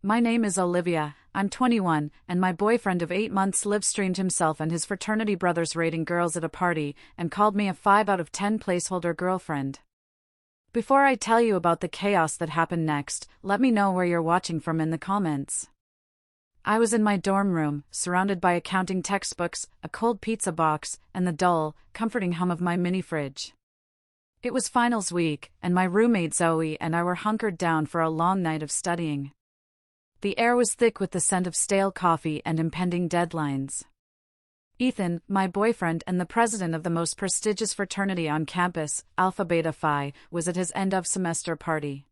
My name is Olivia, I'm 21, and my boyfriend of 8 months livestreamed himself and his fraternity brothers rating girls at a party and called me a 5 out of 10 placeholder girlfriend. Before I tell you about the chaos that happened next, let me know where you're watching from in the comments. I was in my dorm room, surrounded by accounting textbooks, a cold pizza box, and the dull, comforting hum of my mini fridge. It was finals week, and my roommate Zoe and I were hunkered down for a long night of studying. The air was thick with the scent of stale coffee and impending deadlines. Ethan, my boyfriend and the president of the most prestigious fraternity on campus, Alpha Beta Phi, was at his end-of-semester party.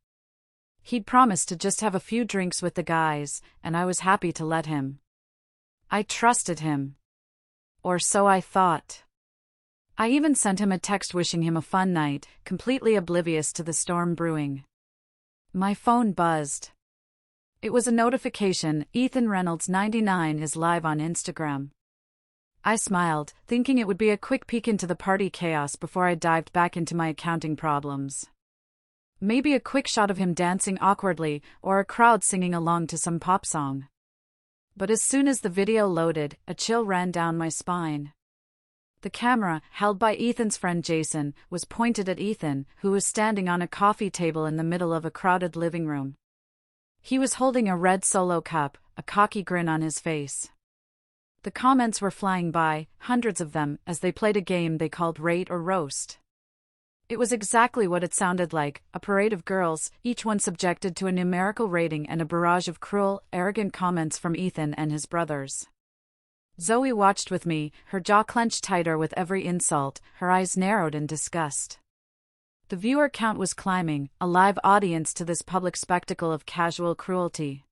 He'd promised to just have a few drinks with the guys, and I was happy to let him. I trusted him. Or so I thought. I even sent him a text wishing him a fun night, completely oblivious to the storm brewing. My phone buzzed. It was a notification: Ethan Reynolds 99 is live on Instagram. I smiled, thinking it would be a quick peek into the party chaos before I dived back into my accounting problems. Maybe a quick shot of him dancing awkwardly, or a crowd singing along to some pop song. But as soon as the video loaded, a chill ran down my spine. The camera, held by Ethan's friend Jason, was pointed at Ethan, who was standing on a coffee table in the middle of a crowded living room. He was holding a red Solo cup, a cocky grin on his face. The comments were flying by, hundreds of them, as they played a game they called Rate or Roast. It was exactly what it sounded like, a parade of girls, each one subjected to a numerical rating and a barrage of cruel, arrogant comments from Ethan and his brothers. Zoe watched with me, her jaw clenched tighter with every insult, her eyes narrowed in disgust. The viewer count was climbing, a live audience to this public spectacle of casual cruelty.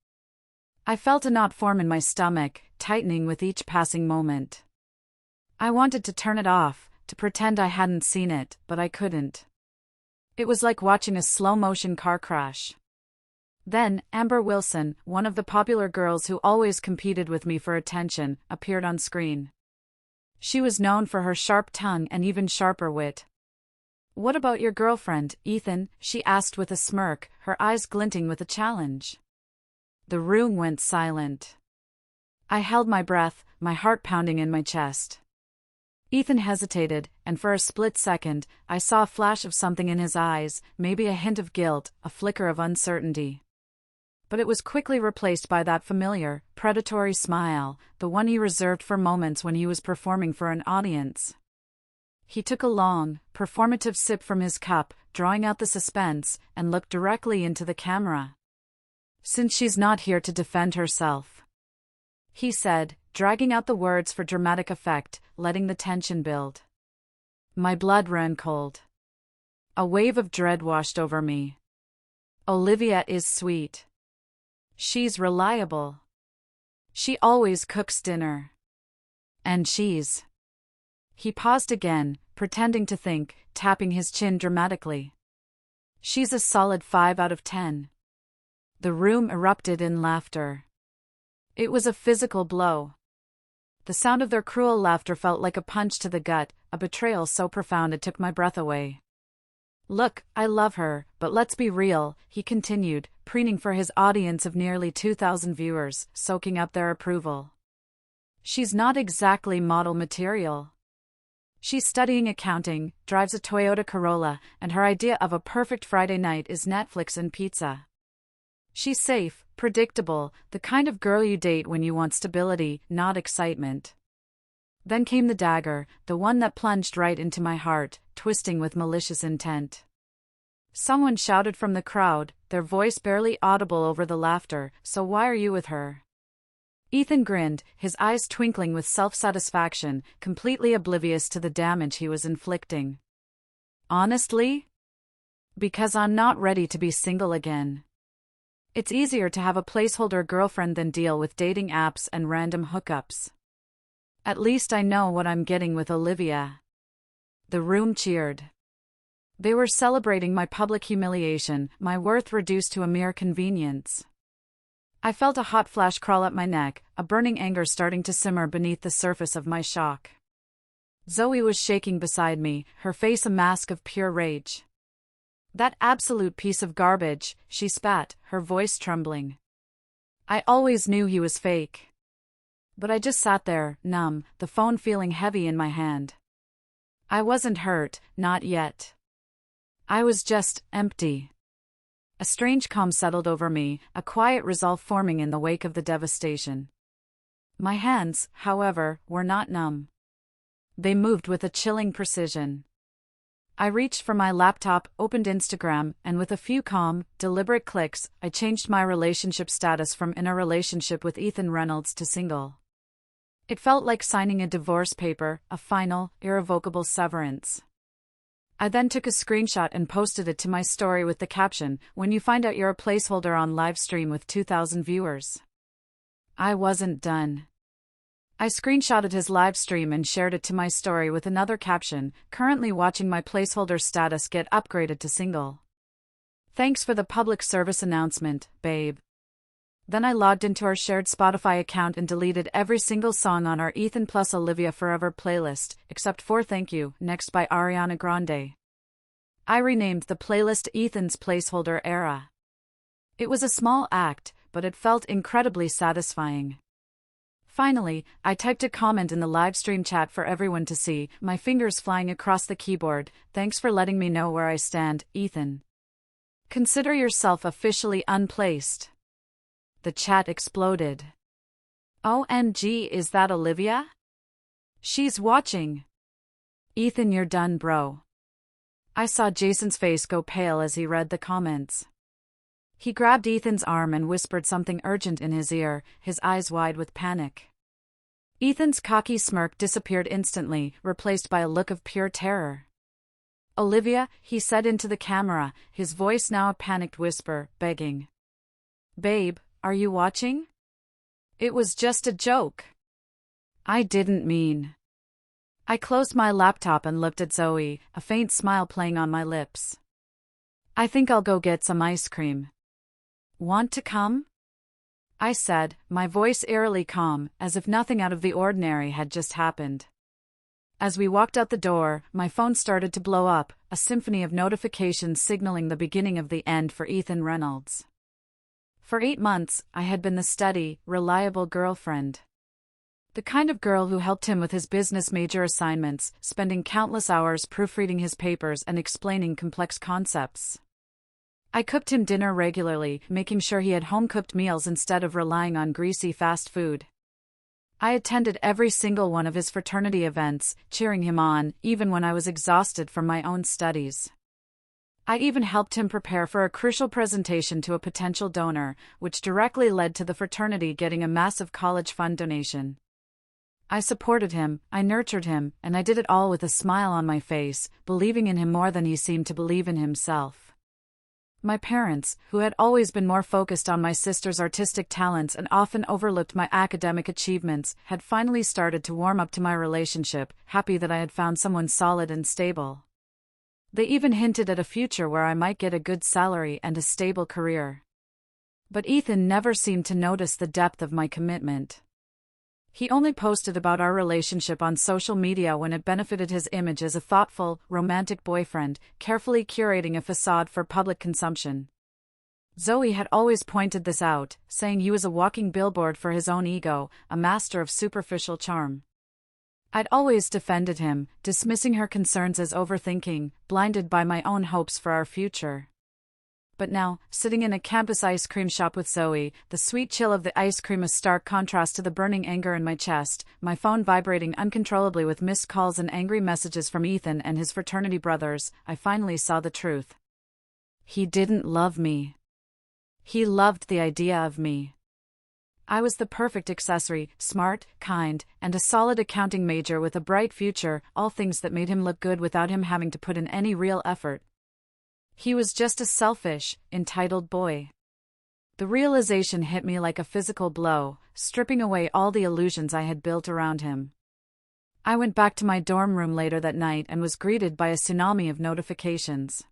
I felt a knot form in my stomach, tightening with each passing moment. I wanted to turn it off, to pretend I hadn't seen it, but I couldn't. It was like watching a slow-motion car crash. Then, Amber Wilson, one of the popular girls who always competed with me for attention, appeared on screen. She was known for her sharp tongue and even sharper wit. "What about your girlfriend, Ethan?" she asked with a smirk, her eyes glinting with a challenge. The room went silent. I held my breath, my heart pounding in my chest. Ethan hesitated, and for a split second, I saw a flash of something in his eyes, maybe a hint of guilt, a flicker of uncertainty. But it was quickly replaced by that familiar, predatory smile, the one he reserved for moments when he was performing for an audience. He took a long, performative sip from his cup, drawing out the suspense, and looked directly into the camera. "Since she's not here to defend herself," he said, dragging out the words for dramatic effect, letting the tension build. My blood ran cold. A wave of dread washed over me. Olivia is sweet. She's reliable. She always cooks dinner. And she's... He paused again, pretending to think, tapping his chin dramatically. "She's a solid 5 out of 10. The room erupted in laughter. It was a physical blow. The sound of their cruel laughter felt like a punch to the gut, a betrayal so profound it took my breath away. "Look, I love her, but let's be real," he continued, preening for his audience of nearly 2,000 viewers, soaking up their approval. "She's not exactly model material. She's studying accounting, drives a Toyota Corolla, and her idea of a perfect Friday night is Netflix and pizza. She's safe, predictable, the kind of girl you date when you want stability, not excitement." Then came the dagger, the one that plunged right into my heart, twisting with malicious intent. Someone shouted from the crowd, their voice barely audible over the laughter, "So why are you with her?" Ethan grinned, his eyes twinkling with self-satisfaction, completely oblivious to the damage he was inflicting. "Honestly? Because I'm not ready to be single again. It's easier to have a placeholder girlfriend than deal with dating apps and random hookups. At least I know what I'm getting with Olivia." The room cheered. They were celebrating my public humiliation, my worth reduced to a mere convenience. I felt a hot flash crawl up my neck, a burning anger starting to simmer beneath the surface of my shock. Zoe was shaking beside me, her face a mask of pure rage. "That absolute piece of garbage," she spat, her voice trembling. I always knew he was fake. But I just sat there, numb, the phone feeling heavy in my hand. I wasn't hurt, not yet. I was just empty. A strange calm settled over me, a quiet resolve forming in the wake of the devastation. My hands, however, were not numb. They moved with a chilling precision. I reached for my laptop, opened Instagram, and with a few calm, deliberate clicks, I changed my relationship status from in a relationship with Ethan Reynolds to single. It felt like signing a divorce paper, a final, irrevocable severance. I then took a screenshot and posted it to my story with the caption, "When you find out you're a placeholder on livestream with 2,000 viewers." I wasn't done. I screenshotted his live stream and shared it to my story with another caption, "Currently watching my placeholder status get upgraded to single. Thanks for the public service announcement, babe." Then I logged into our shared Spotify account and deleted every single song on our Ethan plus Olivia Forever playlist, except for Thank You, Next by Ariana Grande. I renamed the playlist Ethan's Placeholder Era. It was a small act, but it felt incredibly satisfying. Finally, I typed a comment in the livestream chat for everyone to see, my fingers flying across the keyboard. "Thanks for letting me know where I stand, Ethan. Consider yourself officially unplaced." The chat exploded. "OMG, is that Olivia? She's watching. Ethan, you're done, bro." I saw Jason's face go pale as he read the comments. He grabbed Ethan's arm and whispered something urgent in his ear, his eyes wide with panic. Ethan's cocky smirk disappeared instantly, replaced by a look of pure terror. "Olivia," he said into the camera, his voice now a panicked whisper, begging. "Babe, are you watching? It was just a joke. I didn't mean." I closed my laptop and looked at Zoe, a faint smile playing on my lips. "I think I'll go get some ice cream. Want to come?" I said, my voice eerily calm, as if nothing out of the ordinary had just happened. As we walked out the door, my phone started to blow up, a symphony of notifications signaling the beginning of the end for Ethan Reynolds. For 8 months, I had been the steady, reliable girlfriend. The kind of girl who helped him with his business major assignments, spending countless hours proofreading his papers and explaining complex concepts. I cooked him dinner regularly, making sure he had home-cooked meals instead of relying on greasy fast food. I attended every single one of his fraternity events, cheering him on, even when I was exhausted from my own studies. I even helped him prepare for a crucial presentation to a potential donor, which directly led to the fraternity getting a massive college fund donation. I supported him, I nurtured him, and I did it all with a smile on my face, believing in him more than he seemed to believe in himself. My parents, who had always been more focused on my sister's artistic talents and often overlooked my academic achievements, had finally started to warm up to my relationship, happy that I had found someone solid and stable. They even hinted at a future where I might get a good salary and a stable career. But Ethan never seemed to notice the depth of my commitment. He only posted about our relationship on social media when it benefited his image as a thoughtful, romantic boyfriend, carefully curating a facade for public consumption. Zoe had always pointed this out, saying he was a walking billboard for his own ego, a master of superficial charm. I'd always defended him, dismissing her concerns as overthinking, blinded by my own hopes for our future. But now, sitting in a campus ice cream shop with Zoe, the sweet chill of the ice cream a stark contrast to the burning anger in my chest, my phone vibrating uncontrollably with missed calls and angry messages from Ethan and his fraternity brothers, I finally saw the truth. He didn't love me. He loved the idea of me. I was the perfect accessory, smart, kind, and a solid accounting major with a bright future, all things that made him look good without him having to put in any real effort. He was just a selfish, entitled boy. The realization hit me like a physical blow, stripping away all the illusions I had built around him. I went back to my dorm room later that night and was greeted by a tsunami of notifications.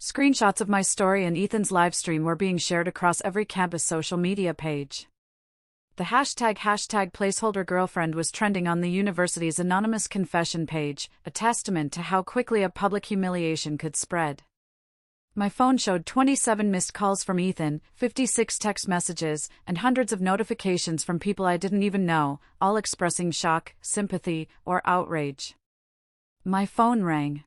Screenshots of my story and Ethan's livestream were being shared across every campus social media page. The hashtag placeholder girlfriend was trending on the university's anonymous confession page, a testament to how quickly a public humiliation could spread. My phone showed 27 missed calls from Ethan, 56 text messages, and hundreds of notifications from people I didn't even know, all expressing shock, sympathy, or outrage. My phone rang.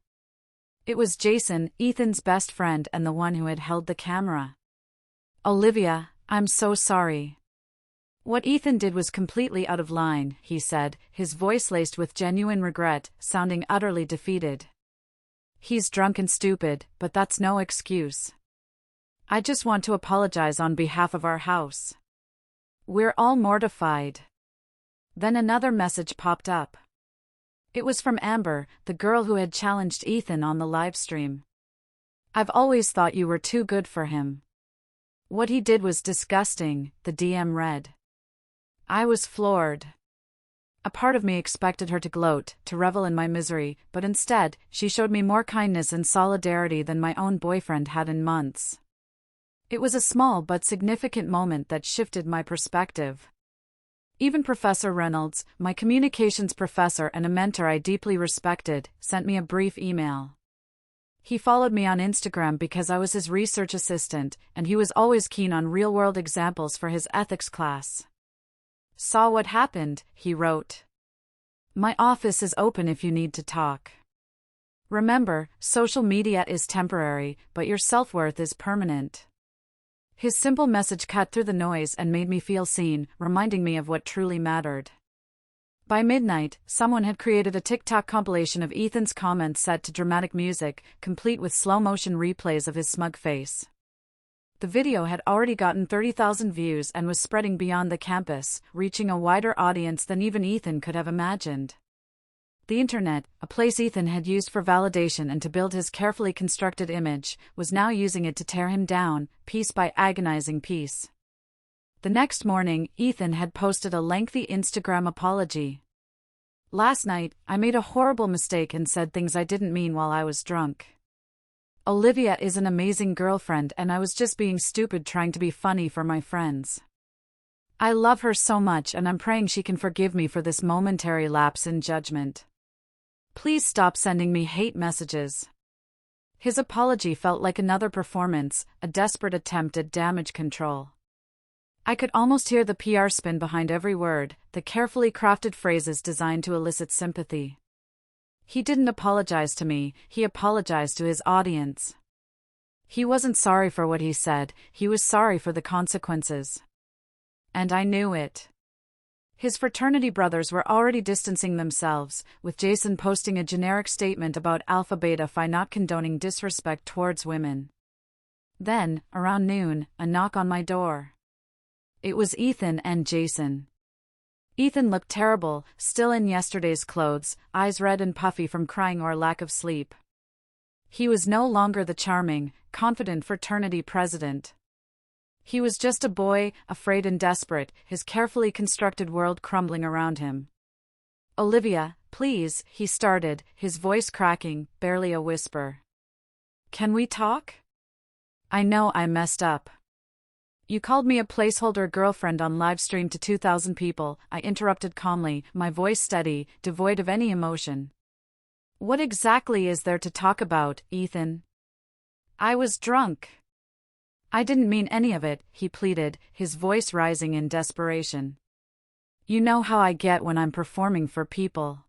It was Jason, Ethan's best friend and the one who had held the camera. "Olivia, I'm so sorry. What Ethan did was completely out of line," he said, his voice laced with genuine regret, sounding utterly defeated. "He's drunk and stupid, but that's no excuse. I just want to apologize on behalf of our house. We're all mortified." Then another message popped up. It was from Amber, the girl who had challenged Ethan on the livestream. "I've always thought you were too good for him. What he did was disgusting," the DM read. I was floored. A part of me expected her to gloat, to revel in my misery, but instead, she showed me more kindness and solidarity than my own boyfriend had in months. It was a small but significant moment that shifted my perspective. Even Professor Reynolds, my communications professor and a mentor I deeply respected, sent me a brief email. He followed me on Instagram because I was his research assistant, and he was always keen on real-world examples for his ethics class. "Saw what happened," he wrote. "My office is open if you need to talk. Remember, social media is temporary, but your self-worth is permanent." His simple message cut through the noise and made me feel seen, reminding me of what truly mattered. By midnight, someone had created a TikTok compilation of Ethan's comments set to dramatic music, complete with slow-motion replays of his smug face. The video had already gotten 30,000 views and was spreading beyond the campus, reaching a wider audience than even Ethan could have imagined. The internet, a place Ethan had used for validation and to build his carefully constructed image, was now using it to tear him down, piece by agonizing piece. The next morning, Ethan had posted a lengthy Instagram apology. "Last night, I made a horrible mistake and said things I didn't mean while I was drunk. Olivia is an amazing girlfriend and I was just being stupid trying to be funny for my friends. I love her so much and I'm praying she can forgive me for this momentary lapse in judgment. Please stop sending me hate messages." His apology felt like another performance, a desperate attempt at damage control. I could almost hear the PR spin behind every word, the carefully crafted phrases designed to elicit sympathy. He didn't apologize to me, he apologized to his audience. He wasn't sorry for what he said, he was sorry for the consequences. And I knew it. His fraternity brothers were already distancing themselves, with Jason posting a generic statement about Alpha Beta Phi not condoning disrespect towards women. Then, around noon, a knock on my door. It was Ethan and Jason. Ethan looked terrible, still in yesterday's clothes, eyes red and puffy from crying or lack of sleep. He was no longer the charming, confident fraternity president. He was just a boy, afraid and desperate, his carefully constructed world crumbling around him. "Olivia, please," he started, his voice cracking, barely a whisper. "Can we talk? I know I messed up. You called me a placeholder girlfriend on livestream to 2,000 people," I interrupted calmly, my voice steady, devoid of any emotion. "What exactly is there to talk about, Ethan? I was drunk." "I didn't mean any of it," he pleaded, his voice rising in desperation. "You know how I get when I'm performing for people.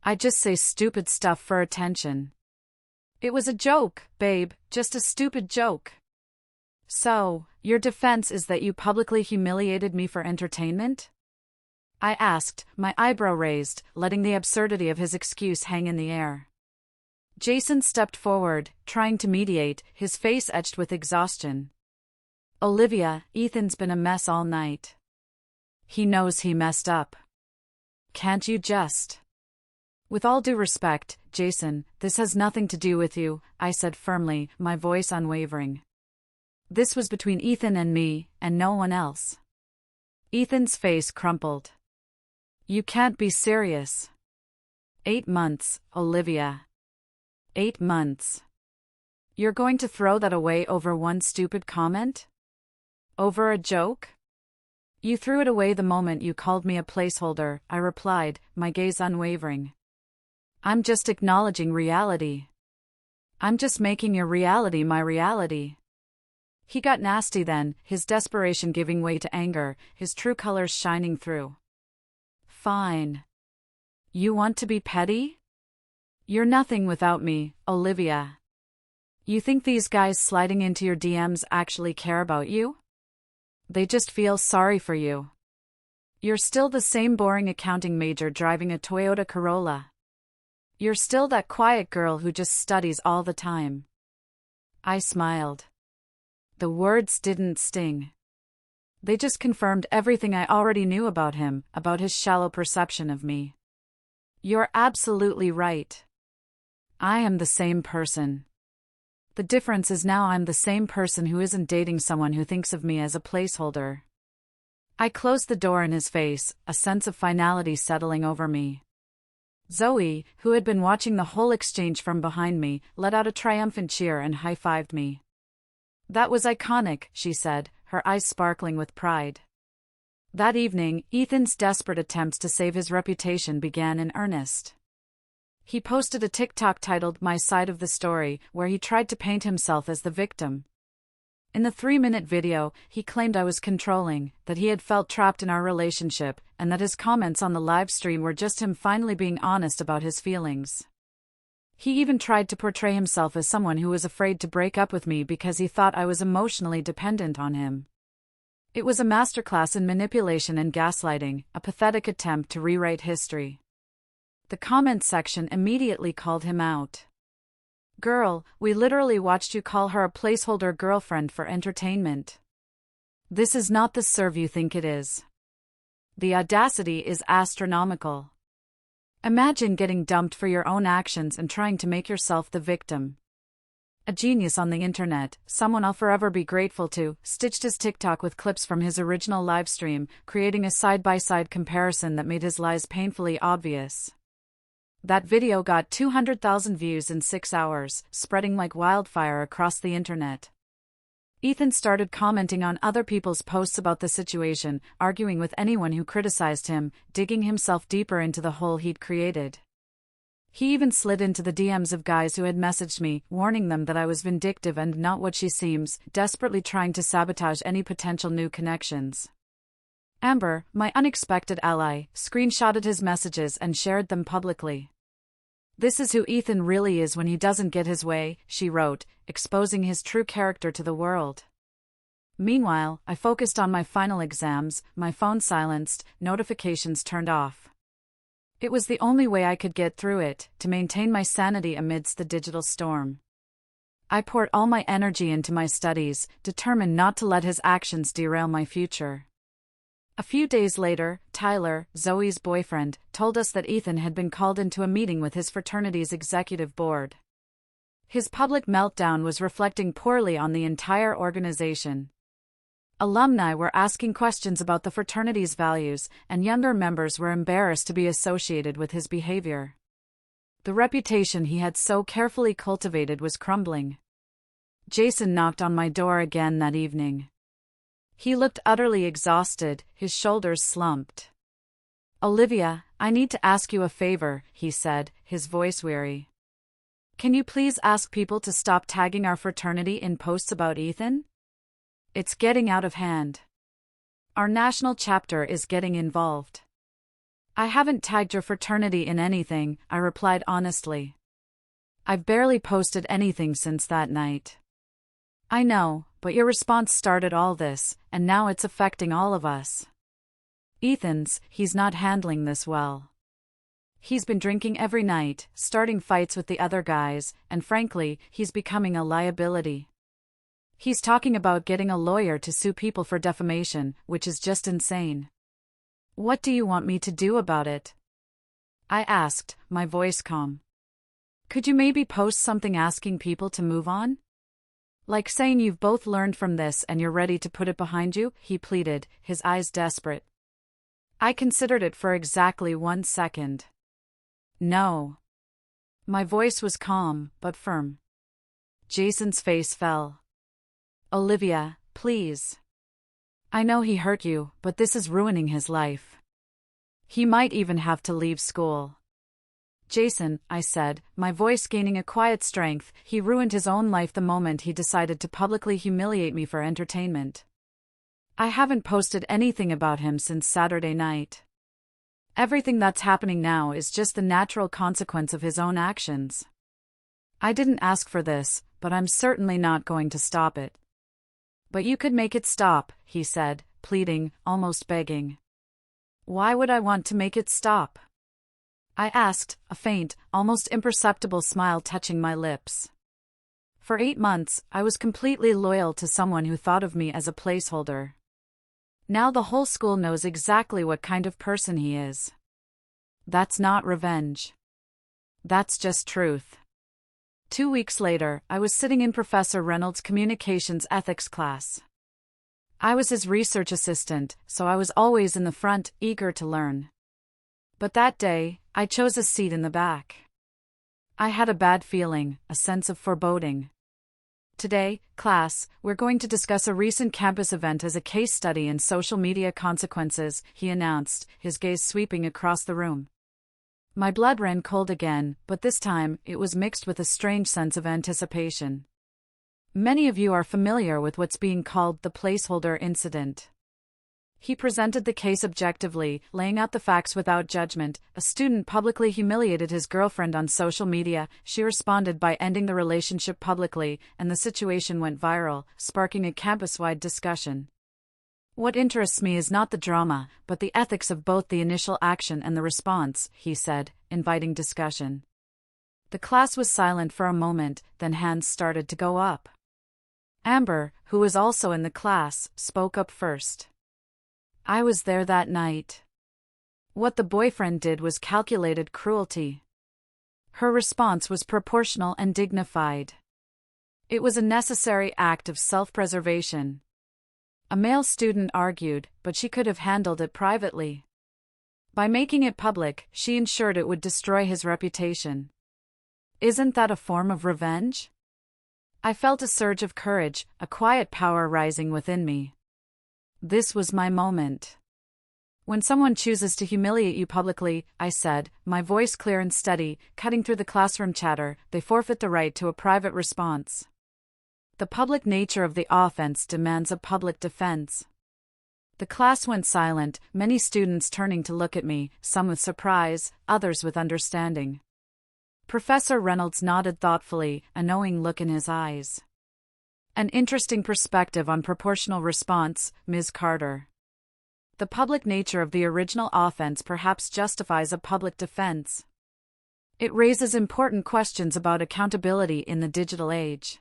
I just say stupid stuff for attention. It was a joke, babe, just a stupid joke." "So, your defense is that you publicly humiliated me for entertainment?" I asked, my eyebrow raised, letting the absurdity of his excuse hang in the air. Jason stepped forward, trying to mediate, his face etched with exhaustion. "Olivia, Ethan's been a mess all night. He knows he messed up. Can't you just—" "With all due respect, Jason, this has nothing to do with you," I said firmly, my voice unwavering. "This was between Ethan and me, and no one else." Ethan's face crumpled. "You can't be serious. 8 months, Olivia. 8 months. You're going to throw that away over one stupid comment? Over a joke?" "You threw it away the moment you called me a placeholder," I replied, my gaze unwavering. "I'm just acknowledging reality. I'm just making your reality my reality. He got nasty then, his desperation giving way to anger, his true colors shining through. Fine. You want to be petty? You're nothing without me, Olivia. You think these guys sliding into your DMs actually care about you? They just feel sorry for you. You're still the same boring accounting major driving a Toyota Corolla. You're still that quiet girl who just studies all the time. I smiled. The words didn't sting. They just confirmed everything I already knew about him, about his shallow perception of me. You're absolutely right. I am the same person. The difference is now I'm the same person who isn't dating someone who thinks of me as a placeholder. I closed the door in his face, a sense of finality settling over me. Zoe, who had been watching the whole exchange from behind me, let out a triumphant cheer and high-fived me. That was iconic, she said, her eyes sparkling with pride. That evening, Ethan's desperate attempts to save his reputation began in earnest. He posted a TikTok titled My Side of the Story, where he tried to paint himself as the victim. In the 3-minute video, he claimed I was controlling, that he had felt trapped in our relationship, and that his comments on the live stream were just him finally being honest about his feelings. He even tried to portray himself as someone who was afraid to break up with me because he thought I was emotionally dependent on him. It was a masterclass in manipulation and gaslighting, a pathetic attempt to rewrite history. The comment section immediately called him out. Girl, we literally watched you call her a placeholder girlfriend for entertainment. This is not the serve you think it is. The audacity is astronomical. Imagine getting dumped for your own actions and trying to make yourself the victim. A genius on the internet, someone I'll forever be grateful to, stitched his TikTok with clips from his original livestream, creating a side-by-side comparison that made his lies painfully obvious. That video got 200,000 views in 6 hours, spreading like wildfire across the internet. Ethan started commenting on other people's posts about the situation, arguing with anyone who criticized him, digging himself deeper into the hole he'd created. He even slid into the DMs of guys who had messaged me, warning them that I was vindictive and not what she seems, desperately trying to sabotage any potential new connections. Amber, my unexpected ally, screenshotted his messages and shared them publicly. This is who Ethan really is when he doesn't get his way, she wrote, exposing his true character to the world. Meanwhile, I focused on my final exams, my phone silenced, notifications turned off. It was the only way I could get through it, to maintain my sanity amidst the digital storm. I poured all my energy into my studies, determined not to let his actions derail my future. A few days later, Tyler, Zoe's boyfriend, told us that Ethan had been called into a meeting with his fraternity's executive board. His public meltdown was reflecting poorly on the entire organization. Alumni were asking questions about the fraternity's values, and younger members were embarrassed to be associated with his behavior. The reputation he had so carefully cultivated was crumbling. Jason knocked on my door again that evening. He looked utterly exhausted, his shoulders slumped. Olivia, I need to ask you a favor, he said, his voice weary. Can you please ask people to stop tagging our fraternity in posts about Ethan? It's getting out of hand. Our national chapter is getting involved. I haven't tagged your fraternity in anything, I replied honestly. I've barely posted anything since that night. I know, but your response started all this, and now it's affecting all of us. He's not handling this well. He's been drinking every night, starting fights with the other guys, and frankly, he's becoming a liability. He's talking about getting a lawyer to sue people for defamation, which is just insane. What do you want me to do about it? I asked, my voice calm. Could you maybe post something asking people to move on? Like saying you've both learned from this and you're ready to put it behind you, he pleaded, his eyes desperate. I considered it for exactly 1 second. No. My voice was calm, but firm. Jason's face fell. Olivia, please. I know he hurt you, but this is ruining his life. He might even have to leave school. Jason, I said, my voice gaining a quiet strength, he ruined his own life the moment he decided to publicly humiliate me for entertainment. I haven't posted anything about him since Saturday night. Everything that's happening now is just the natural consequence of his own actions. I didn't ask for this, but I'm certainly not going to stop it. But you could make it stop, he said, pleading, almost begging. Why would I want to make it stop? I asked, a faint, almost imperceptible smile touching my lips. For 8 months, I was completely loyal to someone who thought of me as a placeholder. Now the whole school knows exactly what kind of person he is. That's not revenge. That's just truth. 2 weeks later, I was sitting in Professor Reynolds' communications ethics class. I was his research assistant, so I was always in the front, eager to learn. But that day, I chose a seat in the back. I had a bad feeling, a sense of foreboding. Today, class, we're going to discuss a recent campus event as a case study in social media consequences, he announced, his gaze sweeping across the room. My blood ran cold again, but this time, it was mixed with a strange sense of anticipation. Many of you are familiar with what's being called the placeholder incident. He presented the case objectively, laying out the facts without judgment. A student publicly humiliated his girlfriend on social media. She responded by ending the relationship publicly, and the situation went viral, sparking a campus-wide discussion. What interests me is not the drama, but the ethics of both the initial action and the response, he said, inviting discussion. The class was silent for a moment, then hands started to go up. Amber, who was also in the class, spoke up first. I was there that night. What the boyfriend did was calculated cruelty. Her response was proportional and dignified. It was a necessary act of self-preservation. A male student argued, but she could have handled it privately. By making it public, she ensured it would destroy his reputation. Isn't that a form of revenge? I felt a surge of courage, a quiet power rising within me. This was my moment. When someone chooses to humiliate you publicly, I said, my voice clear and steady, cutting through the classroom chatter, they forfeit the right to a private response. The public nature of the offense demands a public defense. The class went silent, many students turning to look at me, some with surprise, others with understanding. Professor Reynolds nodded thoughtfully, a knowing look in his eyes. An interesting perspective on proportional response, Ms. Carter. The public nature of the original offense perhaps justifies a public defense. It raises important questions about accountability in the digital age.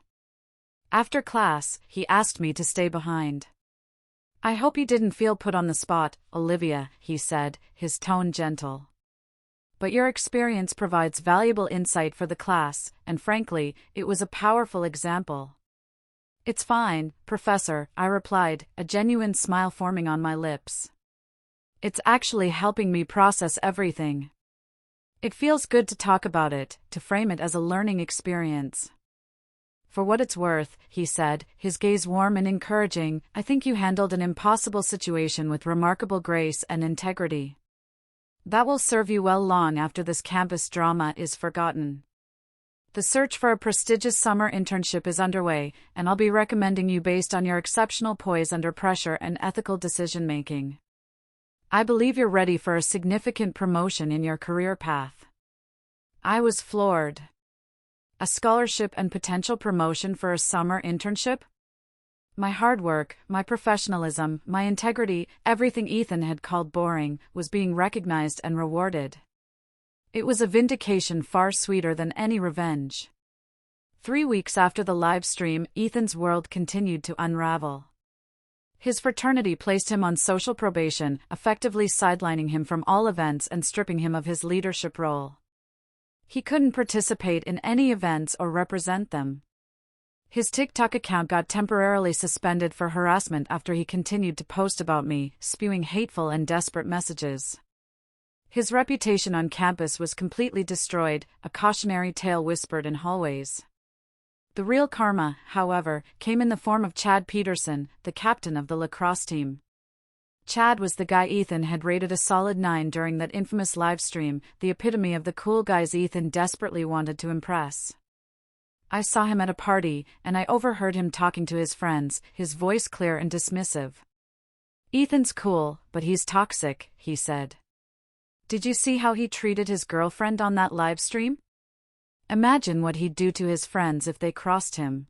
After class, he asked me to stay behind. I hope you didn't feel put on the spot, Olivia, he said, his tone gentle. But your experience provides valuable insight for the class, and frankly, it was a powerful example. It's fine, Professor, I replied, a genuine smile forming on my lips. It's actually helping me process everything. It feels good to talk about it, to frame it as a learning experience. For what it's worth, he said, his gaze warm and encouraging, I think you handled an impossible situation with remarkable grace and integrity. That will serve you well long after this campus drama is forgotten. The search for a prestigious summer internship is underway, and I'll be recommending you based on your exceptional poise under pressure and ethical decision-making. I believe you're ready for a significant promotion in your career path. I was floored. A scholarship and potential promotion for a summer internship? My hard work, my professionalism, my integrity, everything Ethan had called boring, was being recognized and rewarded. It was a vindication far sweeter than any revenge. 3 weeks after the live stream, Ethan's world continued to unravel. His fraternity placed him on social probation, effectively sidelining him from all events and stripping him of his leadership role. He couldn't participate in any events or represent them. His TikTok account got temporarily suspended for harassment after he continued to post about me, spewing hateful and desperate messages. His reputation on campus was completely destroyed, a cautionary tale whispered in hallways. The real karma, however, came in the form of Chad Peterson, the captain of the lacrosse team. Chad was the guy Ethan had rated a solid 9 during that infamous livestream, the epitome of the cool guys Ethan desperately wanted to impress. I saw him at a party, and I overheard him talking to his friends, his voice clear and dismissive. "Ethan's cool, but he's toxic," he said. "Did you see how he treated his girlfriend on that livestream? Imagine what he'd do to his friends if they crossed him."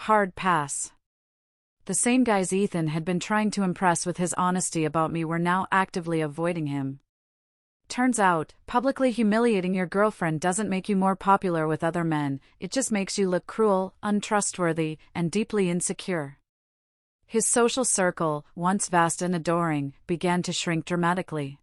Hard pass. The same guys Ethan had been trying to impress with his honesty about me were now actively avoiding him. Turns out, publicly humiliating your girlfriend doesn't make you more popular with other men, it just makes you look cruel, untrustworthy, and deeply insecure. His social circle, once vast and adoring, began to shrink dramatically.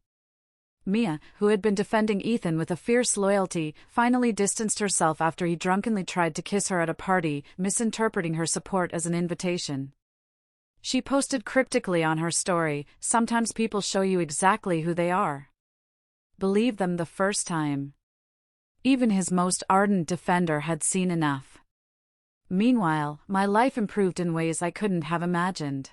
Mia, who had been defending Ethan with a fierce loyalty, finally distanced herself after he drunkenly tried to kiss her at a party, misinterpreting her support as an invitation. She posted cryptically on her story, "Sometimes people show you exactly who they are. Believe them the first time." Even his most ardent defender had seen enough. Meanwhile, my life improved in ways I couldn't have imagined.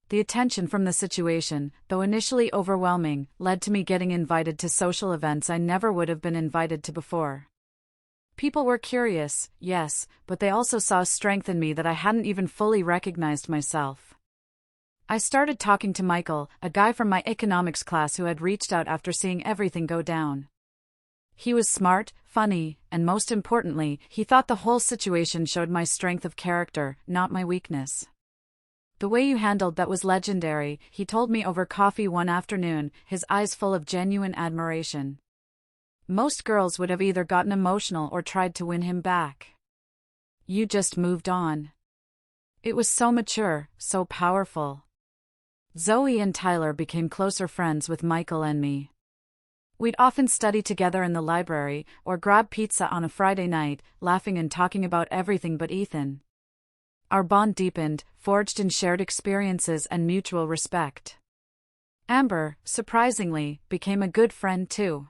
The attention from the situation, though initially overwhelming, led to me getting invited to social events I never would have been invited to before. People were curious, yes, but they also saw strength in me that I hadn't even fully recognized myself. I started talking to Michael, a guy from my economics class who had reached out after seeing everything go down. He was smart, funny, and most importantly, he thought the whole situation showed my strength of character, not my weakness. "The way you handled that was legendary," he told me over coffee one afternoon, his eyes full of genuine admiration. "Most girls would have either gotten emotional or tried to win him back. You just moved on." It was so mature, so powerful. Zoe and Tyler became closer friends with Michael and me. We'd often study together in the library, or grab pizza on a Friday night, laughing and talking about everything but Ethan. Our bond deepened, forged in shared experiences and mutual respect. Amber, surprisingly, became a good friend too.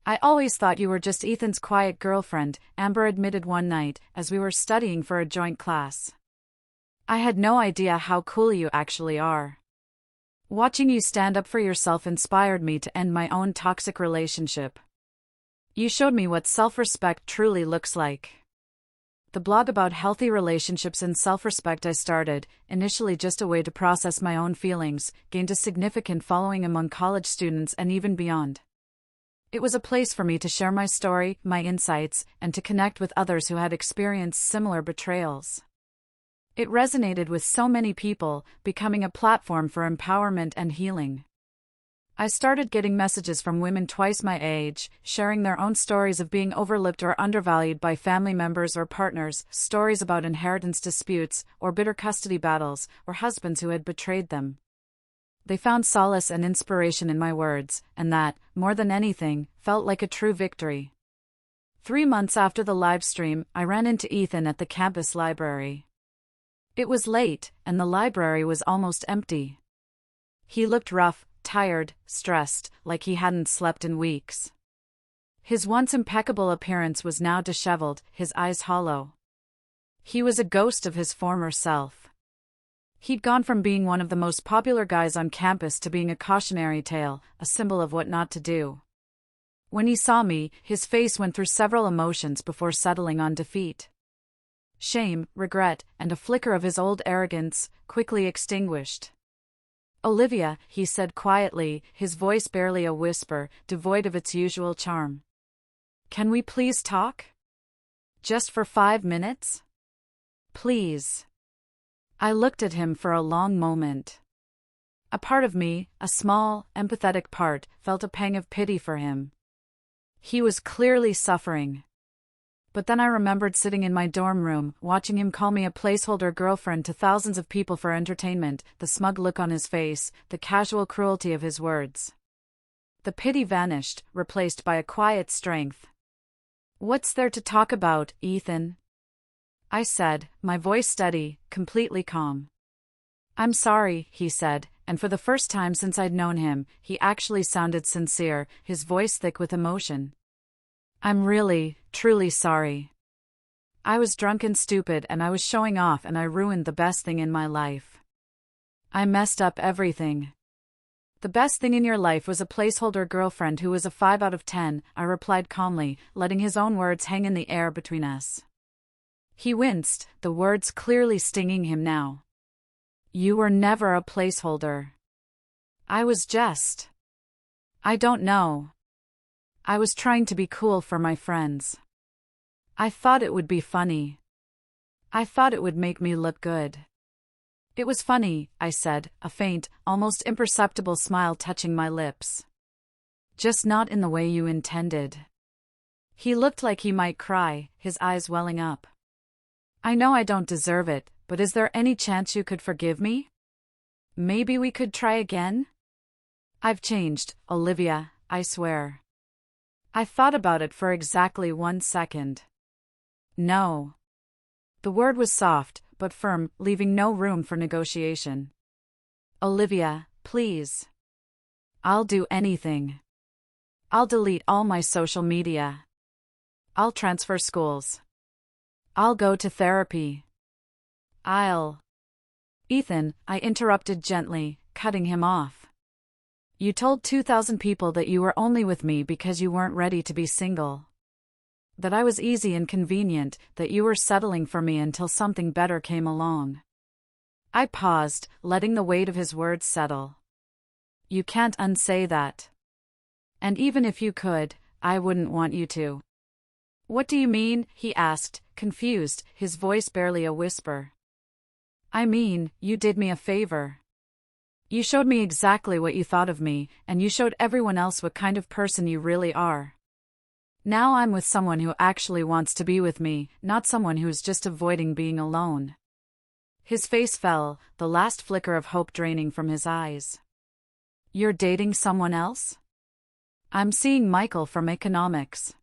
"I always thought you were just Ethan's quiet girlfriend," Amber admitted one night, as we were studying for a joint class. "I had no idea how cool you actually are. Watching you stand up for yourself inspired me to end my own toxic relationship. You showed me what self-respect truly looks like." The blog about healthy relationships and self-respect I started, initially just a way to process my own feelings, gained a significant following among college students and even beyond. It was a place for me to share my story, my insights, and to connect with others who had experienced similar betrayals. It resonated with so many people, becoming a platform for empowerment and healing. I started getting messages from women twice my age, sharing their own stories of being overlooked or undervalued by family members or partners, stories about inheritance disputes, or bitter custody battles, or husbands who had betrayed them. They found solace and inspiration in my words, and that, more than anything, felt like a true victory. 3 months after the livestream, I ran into Ethan at the campus library. It was late, and the library was almost empty. He looked rough, tired, stressed, like he hadn't slept in weeks. His once impeccable appearance was now disheveled, his eyes hollow. He was a ghost of his former self. He'd gone from being one of the most popular guys on campus to being a cautionary tale, a symbol of what not to do. When he saw me, his face went through several emotions before settling on defeat. Shame, regret, and a flicker of his old arrogance, quickly extinguished. "Olivia," he said quietly, his voice barely a whisper, devoid of its usual charm. "Can we please talk? Just for 5 minutes? Please." I looked at him for a long moment. A part of me, a small, empathetic part, felt a pang of pity for him. He was clearly suffering. But then I remembered sitting in my dorm room, watching him call me a placeholder girlfriend to thousands of people for entertainment, the smug look on his face, the casual cruelty of his words. The pity vanished, replaced by a quiet strength. "What's there to talk about, Ethan?" I said, my voice steady, completely calm. "I'm sorry," he said, and for the first time since I'd known him, he actually sounded sincere, his voice thick with emotion. "I'm really, truly sorry. I was drunk and stupid and I was showing off and I ruined the best thing in my life." I messed up everything. The best thing in your life was a placeholder girlfriend who was a 5 out of 10, I replied calmly, letting his own words hang in the air between us. He winced, the words clearly stinging him now. You were never a placeholder. I was just. I don't know. I was trying to be cool for my friends. I thought it would be funny. I thought it would make me look good. It was funny, I said, a faint, almost imperceptible smile touching my lips. Just not in the way you intended. He looked like he might cry, his eyes welling up. I know I don't deserve it, but is there any chance you could forgive me? Maybe we could try again? I've changed, Olivia, I swear. I thought about it for exactly 1 second. No. The word was soft, but firm, leaving no room for negotiation. Olivia, please. I'll do anything. I'll delete all my social media. I'll transfer schools. I'll go to therapy. Ethan, I interrupted gently, cutting him off. You told 2,000 people that you were only with me because you weren't ready to be single. That I was easy and convenient, that you were settling for me until something better came along. I paused, letting the weight of his words settle. You can't unsay that. And even if you could, I wouldn't want you to. What do you mean? He asked, confused, his voice barely a whisper. I mean, you did me a favor. You showed me exactly what you thought of me, and you showed everyone else what kind of person you really are. Now I'm with someone who actually wants to be with me, not someone who's just avoiding being alone. His face fell, the last flicker of hope draining from his eyes. You're dating someone else? I'm seeing Michael from economics.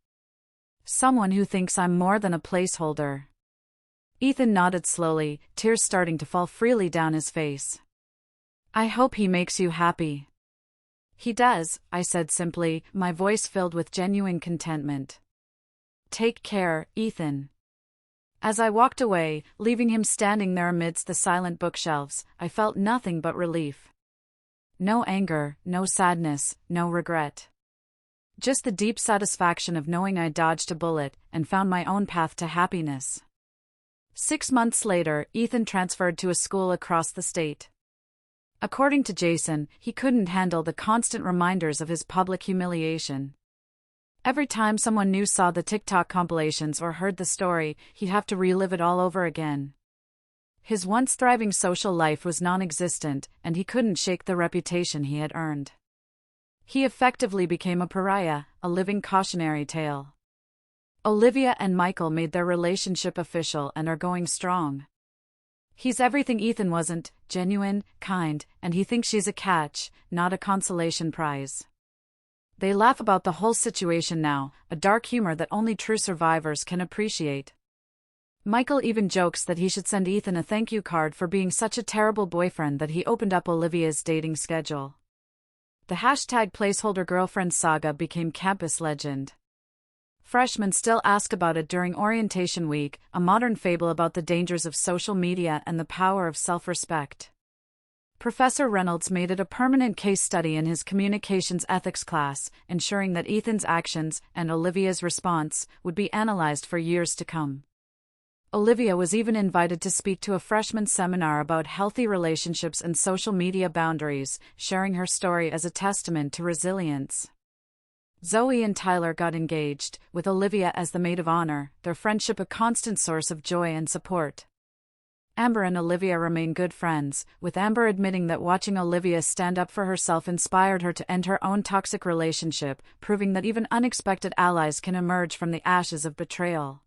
Someone who thinks I'm more than a placeholder. Ethan nodded slowly, tears starting to fall freely down his face. I hope he makes you happy. He does, I said simply, my voice filled with genuine contentment. Take care, Ethan. As I walked away, leaving him standing there amidst the silent bookshelves, I felt nothing but relief. No anger, no sadness, no regret. Just the deep satisfaction of knowing I dodged a bullet and found my own path to happiness. 6 months later, Ethan transferred to a school across the state. According to Jason, he couldn't handle the constant reminders of his public humiliation. Every time someone new saw the TikTok compilations or heard the story, he'd have to relive it all over again. His once thriving social life was non-existent, and he couldn't shake the reputation he had earned. He effectively became a pariah, a living cautionary tale. Olivia and Michael made their relationship official and are going strong. He's everything Ethan wasn't, genuine, kind, and he thinks she's a catch, not a consolation prize. They laugh about the whole situation now, a dark humor that only true survivors can appreciate. Michael even jokes that he should send Ethan a thank you card for being such a terrible boyfriend that he opened up Olivia's dating schedule. The #placeholder girlfriend saga became campus legend. Freshmen still ask about it during orientation week, a modern fable about the dangers of social media and the power of self-respect. Professor Reynolds made it a permanent case study in his communications ethics class, ensuring that Ethan's actions and Olivia's response would be analyzed for years to come. Olivia was even invited to speak to a freshman seminar about healthy relationships and social media boundaries, sharing her story as a testament to resilience. Zoe and Tyler got engaged, with Olivia as the maid of honor, their friendship a constant source of joy and support. Amber and Olivia remain good friends, with Amber admitting that watching Olivia stand up for herself inspired her to end her own toxic relationship, proving that even unexpected allies can emerge from the ashes of betrayal.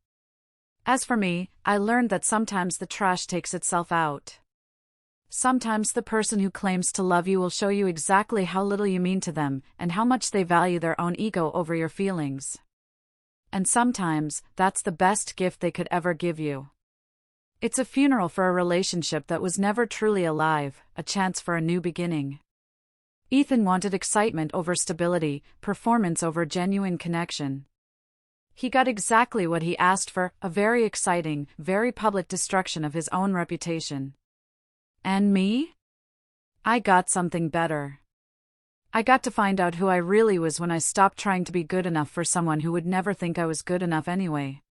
As for me, I learned that sometimes the trash takes itself out. Sometimes the person who claims to love you will show you exactly how little you mean to them, and how much they value their own ego over your feelings. And sometimes, that's the best gift they could ever give you. It's a funeral for a relationship that was never truly alive, a chance for a new beginning. Ethan wanted excitement over stability, performance over genuine connection. He got exactly what he asked for, a very exciting, very public destruction of his own reputation. And me? I got something better. I got to find out who I really was when I stopped trying to be good enough for someone who would never think I was good enough anyway.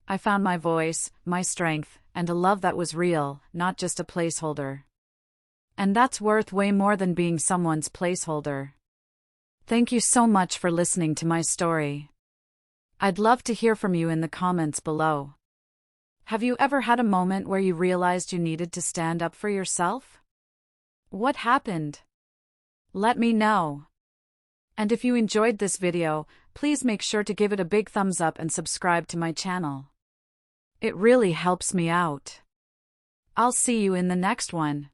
I found my voice, my strength, and a love that was real, not just a placeholder. And that's worth way more than being someone's placeholder. Thank you so much for listening to my story. I'd love to hear from you in the comments below. Have you ever had a moment where you realized you needed to stand up for yourself? What happened? Let me know. And if you enjoyed this video, please make sure to give it a big thumbs up and subscribe to my channel. It really helps me out. I'll see you in the next one.